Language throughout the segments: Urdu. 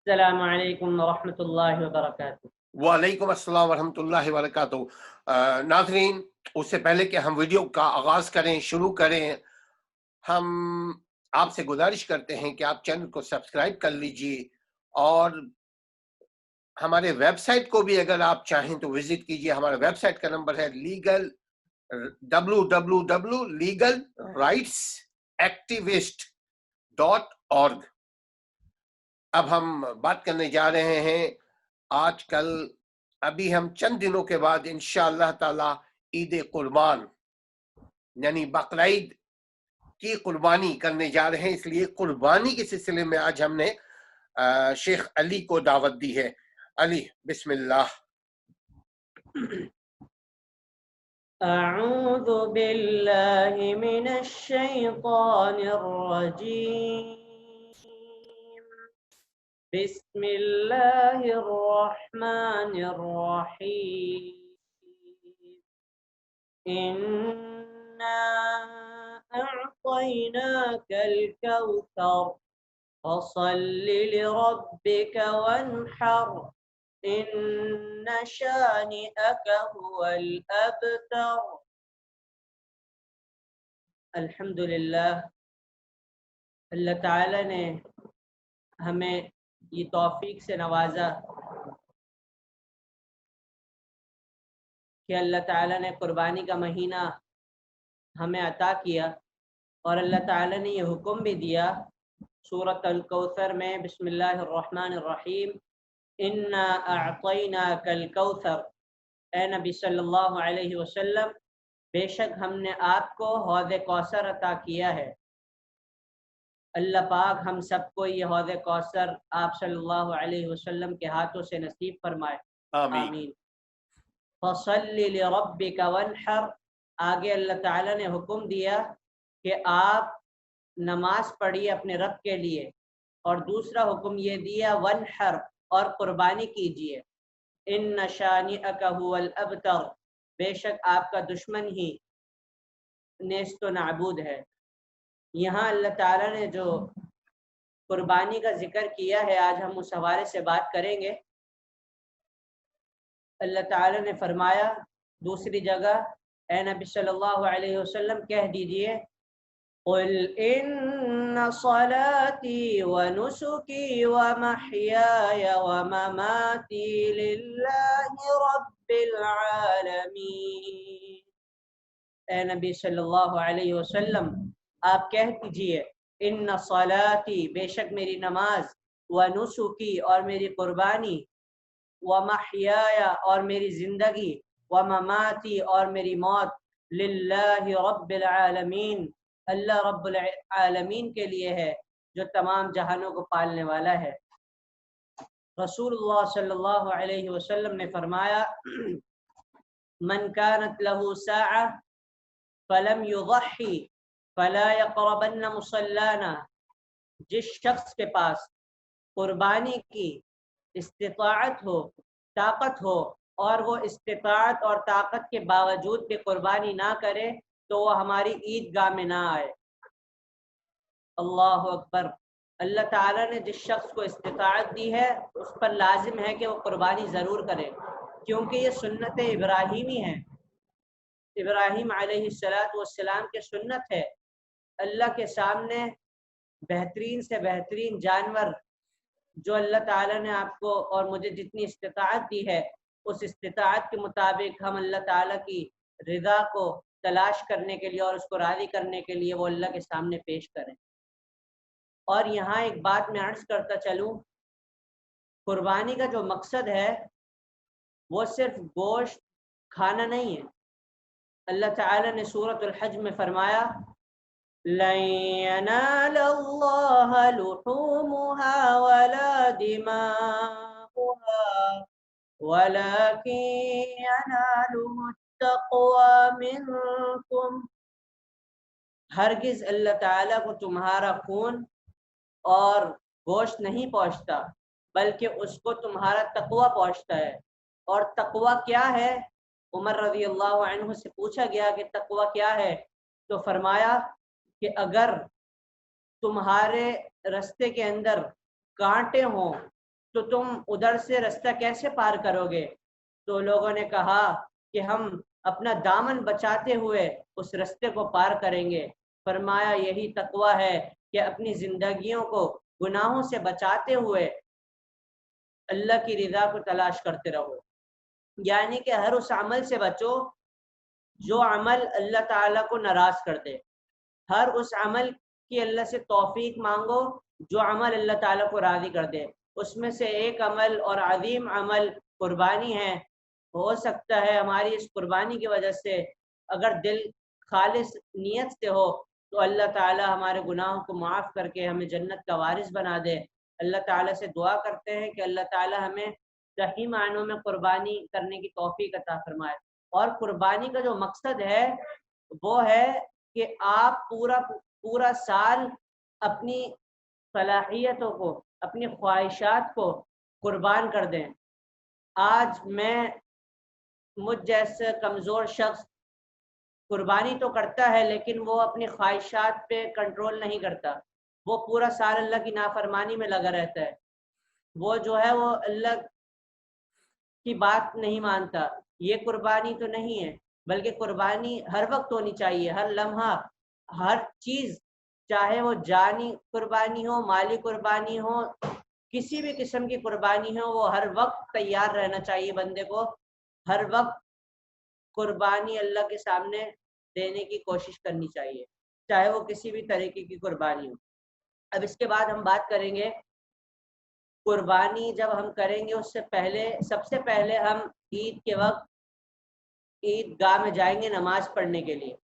السلام علیکم ورحمۃ اللہ وبرکاتہ۔ وعلیکم السلام ورحمۃ اللہ وبرکاتہ۔ ناظرین، اس سے پہلے کہ ہم ویڈیو کا آغاز کریں، شروع کریں، ہم آپ سے گزارش کرتے ہیں کہ آپ چینل کو سبسکرائب کر لیجئے اور ہمارے ویب سائٹ کو بھی اگر آپ چاہیں تو وزٹ کیجئے۔ ہمارا ویب سائٹ کا نمبر ہے www.legalrightsactivist.org۔ اب ہم بات کرنے جا رہے ہیں آج کل، ابھی ہم چند دنوں کے بعد انشاءاللہ تعالی عید قربان یعنی بقرعید کی قربانی کرنے جا رہے ہیں، اس لیے قربانی کے سلسلے میں آج ہم نے شیخ علی کو دعوت دی ہے۔ علی، بسم اللہ۔ اعوذ باللہ من الشیطان الرجیم، بسم اللہ الرحمن الرحیم۔ انا اعطیناک الکوثر فصل لربک وانحر ان شانئک هو الابتر۔ الحمدللہ، اللہ تعالی نے ہمیں یہ توفیق سے نوازا کہ اللہ تعالیٰ نے قربانی کا مہینہ ہمیں عطا کیا، اور اللہ تعالیٰ نے یہ حکم بھی دیا سورۃ الکوثر میں، بسم اللہ الرحمن الرحیم، انا اعطیناک الکوثر، اے نبی صلی اللہ علیہ وسلم، بے شک ہم نے آپ کو حوض کوثر عطا کیا ہے۔ اللہ پاک ہم سب کو یہ حوض کوثر آپ صلی اللہ علیہ وسلم کے ہاتھوں سے نصیب فرمائے، آمین۔ فصل لربک وانحر، آگے اللہ تعالیٰ نے حکم دیا کہ آپ نماز پڑھیے اپنے رب کے لیے، اور دوسرا حکم یہ دیا وانحر، اور قربانی کیجیے۔ ان شانئک هو الابتر، بے شک آپ کا دشمن ہی نیست و نابود ہے۔ یہاں اللہ تعالیٰ نے جو قربانی کا ذکر کیا ہے، آج ہم اس حوالے سے بات کریں گے۔ اللہ تعالیٰ نے فرمایا دوسری جگہ، اے نبی صلی اللہ علیہ وسلم کہہ دیجئے، قل ان صلاتی ونسکی ومحیای ومماتی للہ رب العالمین۔ اے نبی صلی اللہ علیہ وسلم آپ کہہ دیجئے، ان صلاتی، بے شک میری نماز، ونسکی، اور میری قربانی، ومحیای، اور میری زندگی، ومماتی، اور میری موت، للہ رب العالمین، اللہ رب العالمین کے لیے ہے جو تمام جہانوں کو پالنے والا ہے۔ رسول اللہ صلی اللہ علیہ وسلم نے فرمایا، من كانت له ساعة فلم يضحي فلا يقربن مصلانا، جس شخص کے پاس قربانی کی استطاعت ہو، طاقت ہو، اور وہ استطاعت اور طاقت کے باوجود بھی قربانی نہ کرے تو وہ ہماری عیدگاہ میں نہ آئے۔ اللہ اکبر۔ اللہ تعالیٰ نے جس شخص کو استطاعت دی ہے اس پر لازم ہے کہ وہ قربانی ضرور کرے، کیونکہ یہ سنت ابراہیمی ہے، ابراہیم علیہ السلام کی سنت ہے۔ اللہ کے سامنے بہترین سے بہترین جانور جو اللہ تعالیٰ نے آپ کو اور مجھے جتنی استطاعت دی ہے، اس استطاعت کے مطابق ہم اللہ تعالیٰ کی رضا کو تلاش کرنے کے لیے اور اس کو راضی کرنے کے لیے وہ اللہ کے سامنے پیش کریں۔ اور یہاں ایک بات میں عرض کرتا چلوں، قربانی کا جو مقصد ہے وہ صرف گوشت کھانا نہیں ہے۔ اللہ تعالیٰ نے سورۃ الحج میں فرمایا، لَن يَنَالَ اللَّهَ لُحُومُهَا وَلَا دِمَاؤُهَا وَلَكِن يَنَالُهُ التَّقْوَى مِنكُمْ، ہرگز اللہ تعالیٰ کو تمہارا خون اور گوشت نہیں پہنچتا، بلکہ اس کو تمہارا تقوی پہنچتا ہے۔ اور تقوی کیا ہے؟ عمر رضی اللہ عنہ سے پوچھا گیا کہ تقوی کیا ہے، تو فرمایا کہ اگر تمہارے رستے کے اندر کانٹے ہوں تو تم ادھر سے راستہ کیسے پار کرو گے؟ تو لوگوں نے کہا کہ ہم اپنا دامن بچاتے ہوئے اس راستے کو پار کریں گے۔ فرمایا یہی تقویٰ ہے کہ اپنی زندگیوں کو گناہوں سے بچاتے ہوئے اللہ کی رضا کو تلاش کرتے رہو، یعنی کہ ہر اس عمل سے بچو جو عمل اللہ تعالیٰ کو ناراض کر دے، ہر اس عمل کی اللہ سے توفیق مانگو جو عمل اللہ تعالیٰ کو راضی کر دے۔ اس میں سے ایک عمل اور عظیم عمل قربانی ہے۔ ہو سکتا ہے ہماری اس قربانی کی وجہ سے اگر دل خالص نیت سے ہو تو اللہ تعالیٰ ہمارے گناہوں کو معاف کر کے ہمیں جنت کا وارث بنا دے۔ اللہ تعالیٰ سے دعا کرتے ہیں کہ اللہ تعالیٰ ہمیں صحیح معنوں میں قربانی کرنے کی توفیق عطا فرمائے۔ اور قربانی کا جو مقصد ہے وہ ہے کہ آپ پورا سال اپنی صلاحیتوں کو، اپنی خواہشات کو قربان کر دیں۔ آج مجھ جیسے کمزور شخص قربانی تو کرتا ہے لیکن وہ اپنی خواہشات پہ کنٹرول نہیں کرتا، وہ پورا سال اللہ کی نافرمانی میں لگا رہتا ہے، وہ جو ہے وہ اللہ کی بات نہیں مانتا۔ یہ قربانی تو نہیں ہے، بلکہ قربانی ہر وقت ہونی چاہیے، ہر لمحہ، ہر چیز، چاہے وہ جانی قربانی ہو، مالی قربانی ہو، کسی بھی قسم کی قربانی ہو، وہ ہر وقت تیار رہنا چاہیے بندے کو، ہر وقت قربانی اللہ کے سامنے دینے کی کوشش کرنی چاہیے، چاہے وہ کسی بھی طریقے کی قربانی ہو۔ اب اس کے بعد ہم بات کریں گے قربانی جب ہم کریں گے اس سے پہلے، سب سے پہلے ہم عید کے وقت عید گاہ میں جائیں گے نماز پڑھنے کے لیے۔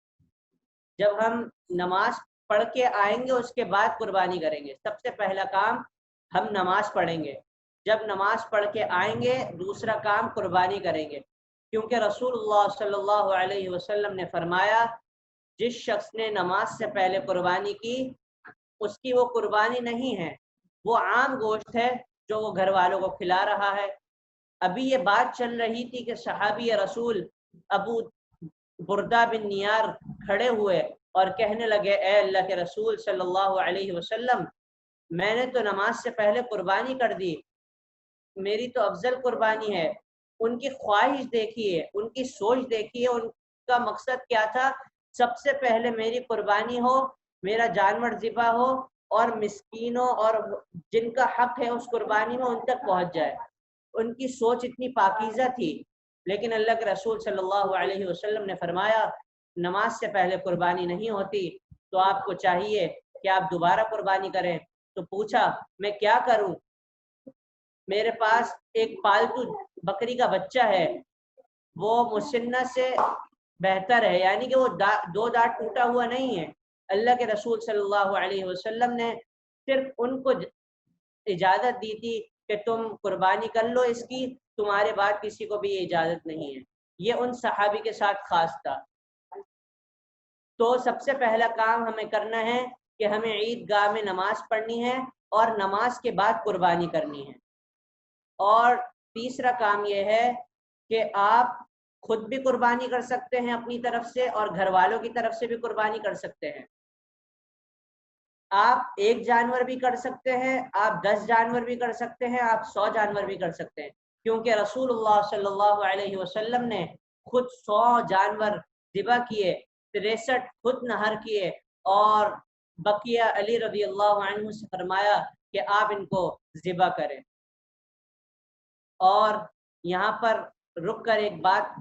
جب ہم نماز پڑھ کے آئیں گے اس کے بعد قربانی کریں گے۔ سب سے پہلا کام ہم نماز پڑھیں گے، جب نماز پڑھ کے آئیں گے دوسرا کام قربانی کریں گے، کیونکہ رسول اللہ صلی اللہ علیہ وسلم نے فرمایا جس شخص نے نماز سے پہلے قربانی کی اس کی وہ قربانی نہیں ہے، وہ عام گوشت ہے جو وہ گھر والوں کو کھلا رہا ہے۔ ابھی یہ بات چل رہی تھی کہ صحابی رسول ابو بردہ بن نیار کھڑے ہوئے اور کہنے لگے اے اللہ کے رسول صلی اللہ علیہ وسلم، میں نے تو نماز سے پہلے قربانی کر دی، میری تو افضل قربانی ہے۔ ان کی خواہش دیکھیے، ان کی سوچ دیکھیے، ان کا مقصد کیا تھا، سب سے پہلے میری قربانی ہو، میرا جانور ذبح ہو اور مسکینوں اور جن کا حق ہے اس قربانی میں ان تک پہنچ جائے۔ ان کی سوچ اتنی پاکیزہ تھی، لیکن اللہ کے رسول صلی اللہ علیہ وسلم نے فرمایا نماز سے پہلے قربانی نہیں ہوتی، تو آپ کو چاہیے کہ آپ دوبارہ قربانی کریں۔ تو پوچھا میں کیا کروں؟ میرے پاس ایک پالتو بکری کا بچہ ہے، وہ مسنہ سے بہتر ہے، یعنی کہ وہ دو دانت ٹوٹا ہوا نہیں ہے۔ اللہ کے رسول صلی اللہ علیہ وسلم نے صرف ان کو اجازت دی تھی کہ تم قربانی کر لو اس کی، تمہارے بعد کسی کو بھی یہ اجازت نہیں ہے۔ یہ ان صحابی کے ساتھ خاص تھا۔ تو سب سے پہلا کام ہمیں کرنا ہے کہ ہمیں عید گاہ میں نماز پڑھنی ہے اور نماز کے بعد قربانی کرنی ہے۔ اور تیسرا کام یہ ہے کہ آپ خود بھی قربانی کر سکتے ہیں اپنی طرف سے اور گھر والوں کی طرف سے بھی قربانی کر سکتے ہیں۔ آپ ایک جانور بھی کر سکتے ہیں، آپ 10 جانور بھی کر سکتے ہیں، آپ 100 جانور بھی کر سکتے ہیں، کیونکہ رسول اللہ صلی اللہ علیہ وسلم نے خود 100 جانور ذبح کیے، 63 خود نہر کیے، اور بقیہ علی رضی اللہ عنہ سے فرمایا کہ آپ ان کو ذبح کریں۔ اور یہاں پر رک کر ایک بات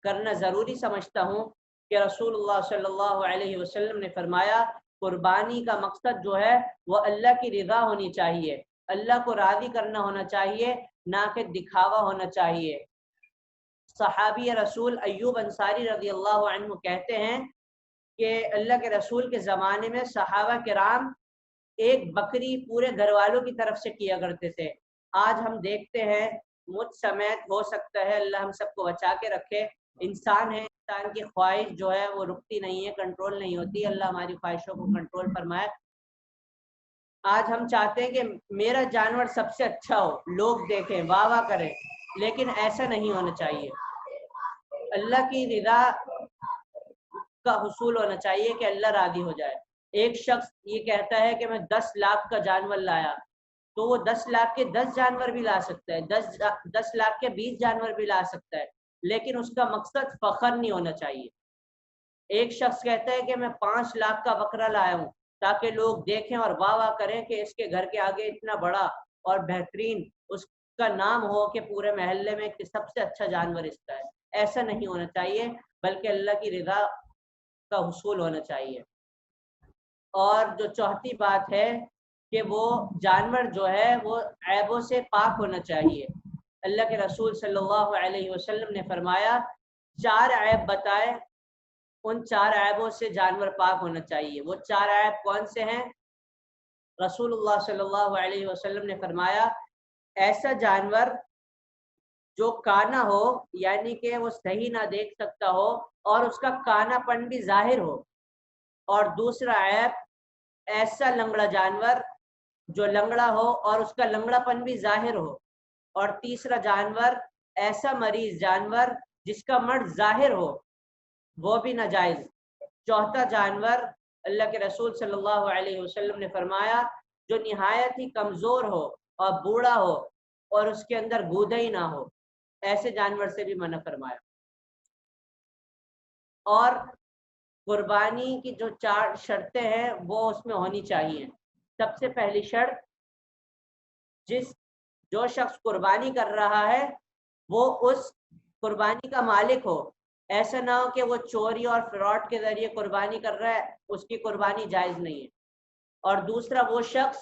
کرنا ضروری سمجھتا ہوں کہ رسول اللہ صلی اللہ علیہ وسلم نے فرمایا قربانی کا مقصد جو ہے وہ اللہ کی رضا ہونی چاہیے، اللہ کو راضی کرنا ہونا چاہیے، نہ کہ دکھاوا ہونا چاہیے۔ صحابی رسول ایوب انصاری رضی اللہ عنہ کہتے ہیں کہ اللہ کے رسول کے زمانے میں صحابہ کرام ایک بکری پورے گھر والوں کی طرف سے کیا کرتے تھے۔ آج ہم دیکھتے ہیں، مجھ سمیت ہو سکتا ہے، اللہ ہم سب کو بچا کے رکھے، انسان ہے، انسان کی خواہش جو ہے وہ رکتی نہیں ہے، کنٹرول نہیں ہوتی، اللہ ہماری خواہشوں کو کنٹرول فرمائے۔ آج ہم چاہتے ہیں کہ میرا جانور سب سے اچھا ہو، لوگ دیکھیں، واہ واہ کریں، لیکن ایسا نہیں ہونا چاہیے۔ اللہ کی رضا کا حصول ہونا چاہیے کہ اللہ راضی ہو جائے۔ ایک شخص یہ کہتا ہے کہ میں 10 لاکھ کا جانور لایا، تو وہ 10 لاکھ کے 10 جانور بھی لا سکتا ہے، 10 لاکھ کے 20 جانور بھی لا سکتا ہے، لیکن اس کا مقصد فخر نہیں ہونا چاہیے۔ ایک شخص کہتا ہے کہ میں 5 لاکھ کا بکرا لایا ہوں تاکہ لوگ دیکھیں اور واہ واہ کریں کہ اس کے گھر کے آگے اتنا بڑا اور بہترین اس کا نام ہو کہ پورے محلے میں کہ سب سے اچھا جانور اس کا ہے۔ ایسا نہیں ہونا چاہیے، بلکہ اللہ کی رضا کا حصول ہونا چاہیے۔ اور جو چوتھی بات ہے کہ وہ جانور جو ہے وہ عیبوں سے پاک ہونا چاہیے۔ اللہ کے رسول صلی اللہ علیہ وسلم نے فرمایا 4 عیب بتائے، ان 4 عیبوں سے جانور پاک ہونا چاہیے۔ وہ 4 عیب کون سے ہیں؟ رسول اللہ صلی اللہ علیہ وسلم نے فرمایا ایسا جانور جو کانا ہو، یعنی کہ وہ صحیح نہ دیکھ سکتا ہو اور اس کا کانا پن بھی ظاہر ہو۔ اور دوسرا عیب ایسا لنگڑا جانور جو لنگڑا ہو اور اس کا لنگڑا پن بھی ظاہر ہو۔ اور تیسرا جانور ایسا مریض جانور جس کا مرض ظاہر ہو، وہ بھی ناجائز۔ چوتھا جانور اللہ کے رسول صلی اللہ علیہ وسلم نے فرمایا جو نہایت ہی کمزور ہو اور بوڑھا ہو اور اس کے اندر گودا ہی نہ ہو، ایسے جانور سے بھی منع فرمایا۔ اور قربانی کی جو 4 شرطیں ہیں وہ اس میں ہونی چاہیے۔ سب سے پہلی شرط، جو شخص قربانی کر رہا ہے وہ اس قربانی کا مالک ہو۔ ایسا نہ ہو کہ وہ چوری اور فراڈ کے ذریعے قربانی کر رہا ہے، اس کی قربانی جائز نہیں ہے۔ اور دوسرا وہ شخص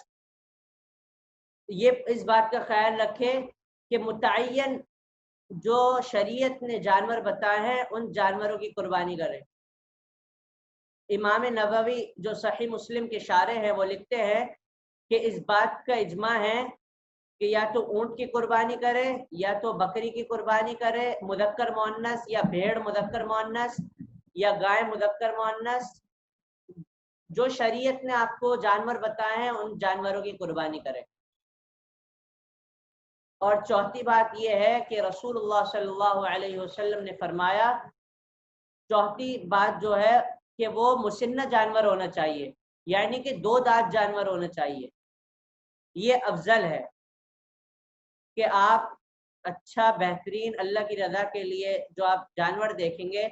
یہ اس بات کا خیال رکھے کہ متعین جو شریعت نے جانور بتائے ہیں ان جانوروں کی قربانی کرے۔ امام نووی جو صحیح مسلم کے شارح ہیں وہ لکھتے ہیں کہ اس بات کا اجماع ہے کہ یا تو اونٹ کی قربانی کرے یا تو بکری کی قربانی کرے، مذکر مؤنث، یا بھیڑ مذکر مؤنث، یا گائے مذکر مؤنث، جو شریعت نے آپ کو جانور بتائے ہیں ان جانوروں کی قربانی کرے۔ اور چوتھی بات یہ ہے کہ رسول اللہ صلی اللہ علیہ وسلم نے فرمایا، چوتھی بات جو ہے کہ وہ مسنہ جانور ہونا چاہیے، یعنی کہ 2 دانت جانور ہونا چاہیے۔ یہ افضل ہے کہ آپ اچھا بہترین اللہ کی رضا کے لیے جو آپ جانور دیکھیں گے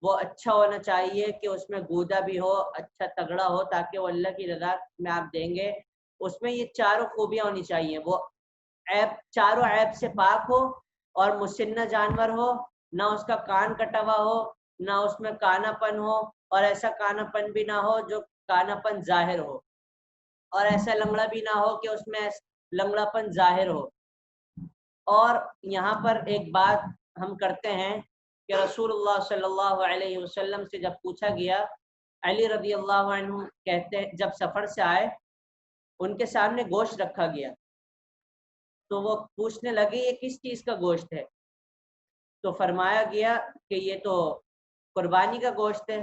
وہ اچھا ہونا چاہیے کہ اس میں گودا بھی ہو، اچھا تگڑا ہو، تاکہ وہ اللہ کی رضا میں آپ دیں گے اس میں یہ 4 خوبیاں ہونی چاہیے۔ وہ چاروں عیب سے پاک ہو اور مسنہ جانور ہو، نہ اس کا کان کٹا ہوا ہو، نہ اس میں کانا پن ہو، اور ایسا کانا پن بھی نہ ہو جو کانا پن ظاہر ہو، اور ایسا لنگڑا بھی نہ ہو کہ اس میں لنگڑا پن ظاہر ہو۔ اور یہاں پر ایک بات ہم کرتے ہیں کہ رسول اللہ صلی اللہ علیہ وسلم سے جب پوچھا گیا، علی رضی اللہ عنہ کہتے ہیں جب سفر سے آئے ان کے سامنے گوشت رکھا گیا تو وہ پوچھنے لگے یہ کس چیز کا گوشت ہے؟ تو فرمایا گیا کہ یہ تو قربانی کا گوشت ہے۔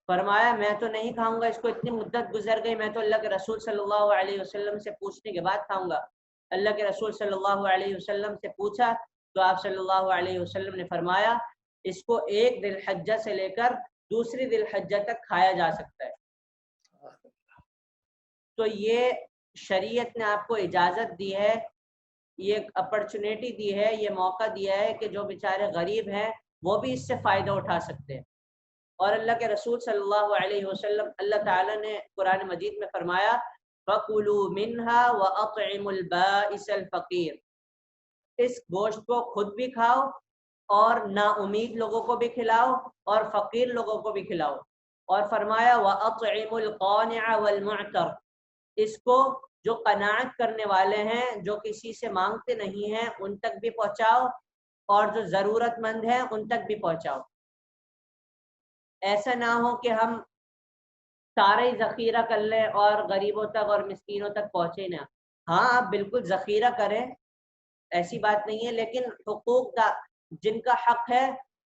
فرمایا میں تو نہیں کھاؤں گا، اس کو اتنی مدت گزر گئی، میں تو اللہ کے رسول صلی اللہ علیہ وسلم سے پوچھنے کے بعد کھاؤں گا۔ اللہ کے رسول صلی اللہ علیہ وسلم سے پوچھا تو آپ صلی اللہ علیہ وسلم نے فرمایا اس کو 1 ذی الحجہ سے لے کر دوسری ذی الحجہ تک کھایا جا سکتا ہے۔ تو یہ شریعت نے آپ کو اجازت دی ہے، یہ اپرچونیٹی دی ہے، یہ موقع دیا ہے کہ جو بیچارے غریب ہیں وہ بھی اس سے فائدہ اٹھا سکتے ہیں۔ اور اللہ کے رسول صلی اللہ علیہ وسلم اللہ تعالیٰ نے قرآن مجید میں فرمایا فَكُلُوا مِنْهَا وَأَطْعِمُوا الْبَائِسَ الْفَقِيرَ، اس گوشت کو خود بھی کھاؤ اور نا امید لوگوں کو بھی کھلاؤ اور فقیر لوگوں کو بھی کھلاؤ۔ اور فرمایا وَأَطْعِمُوا الْقَانِعَ وَالْمُعْتَرَ، اس کو جو قناعت کرنے والے ہیں، جو کسی سے مانگتے نہیں ہیں ان تک بھی پہنچاؤ، اور جو ضرورت مند ہیں ان تک بھی پہنچاؤ۔ ایسا نہ ہو کہ ہم سارے ذخیرہ کر لیں اور غریبوں تک اور مسکینوں تک پہنچے نہ۔ ہاں آپ بالکل ذخیرہ کریں، ایسی بات نہیں ہے، لیکن حقوق جن کا حق ہے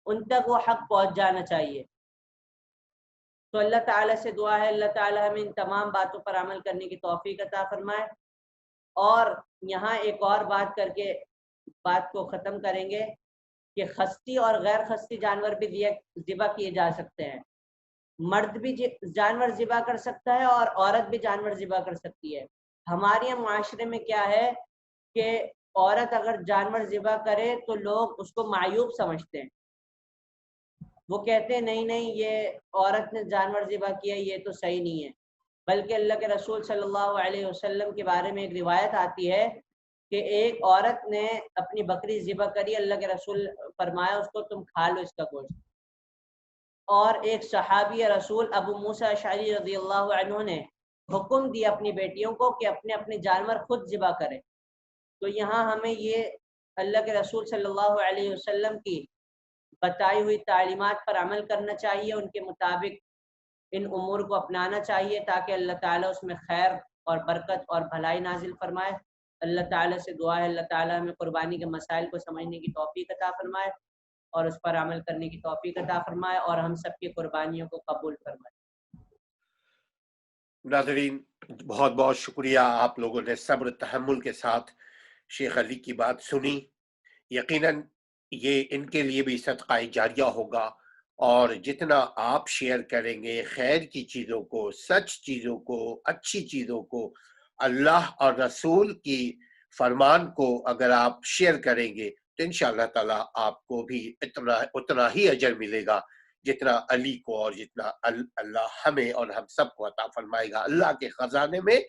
ان تک وہ حق پہنچ جانا چاہیے۔ تو اللہ تعالیٰ سے دعا ہے اللہ تعالیٰ ہمیں ان تمام باتوں پر عمل کرنے کی توفیق عطا فرمائے۔ اور یہاں ایک اور بات کر کے بات کو ختم کریں گے کہ خستی اور غیر خستی جانور بھی ذبح کیے جا سکتے ہیں۔ مرد بھی جانور ذبح کر سکتا ہے اور عورت بھی جانور ذبح کر سکتی ہے۔ ہمارے یہاں معاشرے میں کیا ہے کہ عورت اگر جانور ذبح کرے تو لوگ اس کو معیوب سمجھتے ہیں، وہ کہتے ہیں نہیں نہیں یہ عورت نے جانور ذبح کیا یہ تو صحیح نہیں ہے، بلکہ اللہ کے رسول صلی اللہ علیہ وسلم کے بارے میں ایک روایت آتی ہے کہ ایک عورت نے اپنی بکری ذبح کری، اللہ کے رسول فرمایا اس کو تم کھا لو اس کا گوشت، اور ایک صحابی رسول ابو موسیٰ اشعری رضی اللہ عنہ نے حکم دیا اپنی بیٹیوں کو کہ اپنے اپنے جانور خود ذبح کریں۔ تو یہاں ہمیں یہ اللہ کے رسول صلی اللہ علیہ وسلم کی بتائی ہوئی تعلیمات پر عمل کرنا چاہیے، ان کے مطابق ان امور کو اپنانا چاہیے تاکہ اللہ تعالیٰ اس میں خیر اور برکت اور بھلائی نازل فرمائے۔ اللہ تعالیٰ سے دعا ہے اللہ تعالیٰ ہمیں قربانی کے مسائل کو سمجھنے کی توفیق عطا فرمائے اور اس پر عمل کرنے کی توفیق عطا فرمائے اور ہم سب کی قربانیوں کو قبول فرمائے۔ ناظرین بہت بہت شکریہ، آپ لوگوں نے صبر تحمل کے ساتھ شیخ علی کی بات سنی۔ یقیناً یہ ان کے لیے بھی صدقہ جاریہ ہوگا، اور جتنا آپ شیئر کریں گے خیر کی چیزوں کو، سچ چیزوں کو، اچھی چیزوں کو، اللہ اور رسول کی فرمان کو اگر آپ شیئر کریں گے تو انشاءاللہ تعالیٰ آپ کو بھی اتنا ہی اجر ملے گا جتنا علی کو اور جتنا اللہ ہمیں اور ہم سب کو عطا فرمائے گا۔ اللہ کے خزانے میں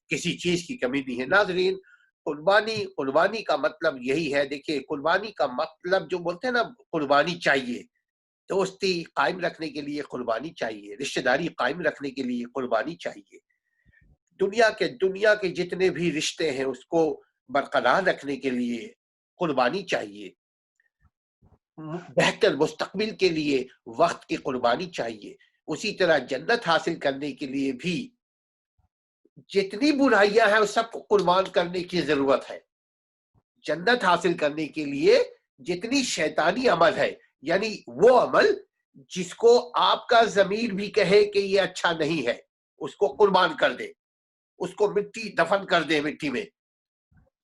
کسی چیز کی کمی نہیں ہے۔ ناظرین قربانی کا مطلب یہی ہے، دیکھیے قربانی کا مطلب جو بولتے ہیں نا، قربانی چاہیے، دوستی قائم رکھنے کے لیے قربانی چاہیے، رشتہ داری قائم رکھنے کے لیے قربانی چاہیے، دنیا کے جتنے بھی رشتے ہیں اس کو برقرار رکھنے کے لیے قربانی چاہیے، بہتر مستقبل کے لیے وقت کی قربانی چاہیے، اسی طرح جنت حاصل کرنے کے لیے بھی جتنی برائیاں ہیں اس سب کو قربان کرنے کی ضرورت ہے۔ جنت حاصل کرنے کے لیے جتنی شیطانی عمل ہے، یعنی وہ عمل جس کو آپ کا ضمیر بھی کہے کہ یہ اچھا نہیں ہے، اس کو قربان کر دے، اس کو دفن کر دے مٹی میں۔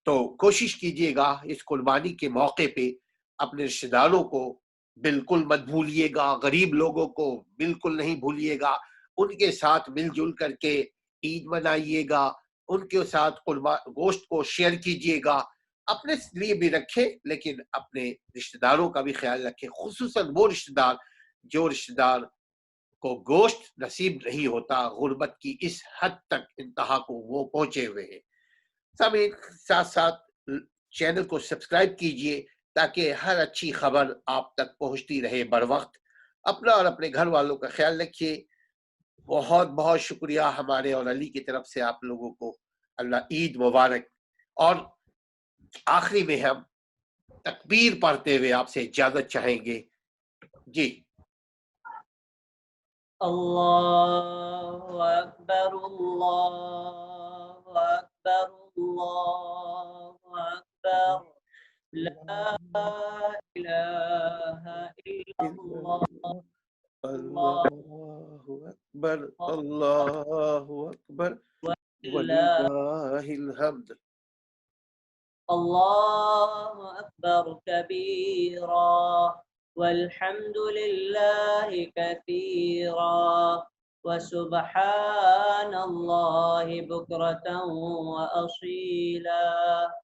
تو کوشش کیجئے گا اس قربانی کے موقع پہ اپنے رشتہ داروں کو بالکل مت بھولیے گا، غریب لوگوں کو بالکل نہیں بھولیے گا، ان کے ساتھ مل جل کر کے عید منائیے گا، ان کے ساتھ گوشت کو شیئر کیجئے گا، اپنے لیے بھی رکھے لیکن اپنے رشتہ داروں کا بھی خیال رکھے، خصوصاً وہ رشتہ دار کو گوشت نصیب نہیں ہوتا، غربت کی اس حد تک انتہا کو وہ پہنچے ہوئے ہیں۔ سب ساتھ ساتھ چینل کو سبسکرائب کیجئے تاکہ ہر اچھی خبر آپ تک پہنچتی رہے بر وقت۔ اپنا اور اپنے گھر والوں کا خیال رکھیے۔ بہت بہت شکریہ ہمارے اور علی کی طرف سے آپ لوگوں کو، اللہ عید مبارک۔ اور آخری میں ہم تکبیر پڑھتے ہوئے آپ سے اجازت چاہیں گے۔ جی، اللہ اکبر اللہ اکبر اللہ اکبر لا الہ الا اللہ اللہ اکبر اللہ اکبر وللہ وللہ الحمد۔ اللہ اکبر کبیرا والحمد للہ کثیرا وسبحان اللہ بکرة وأصیلا۔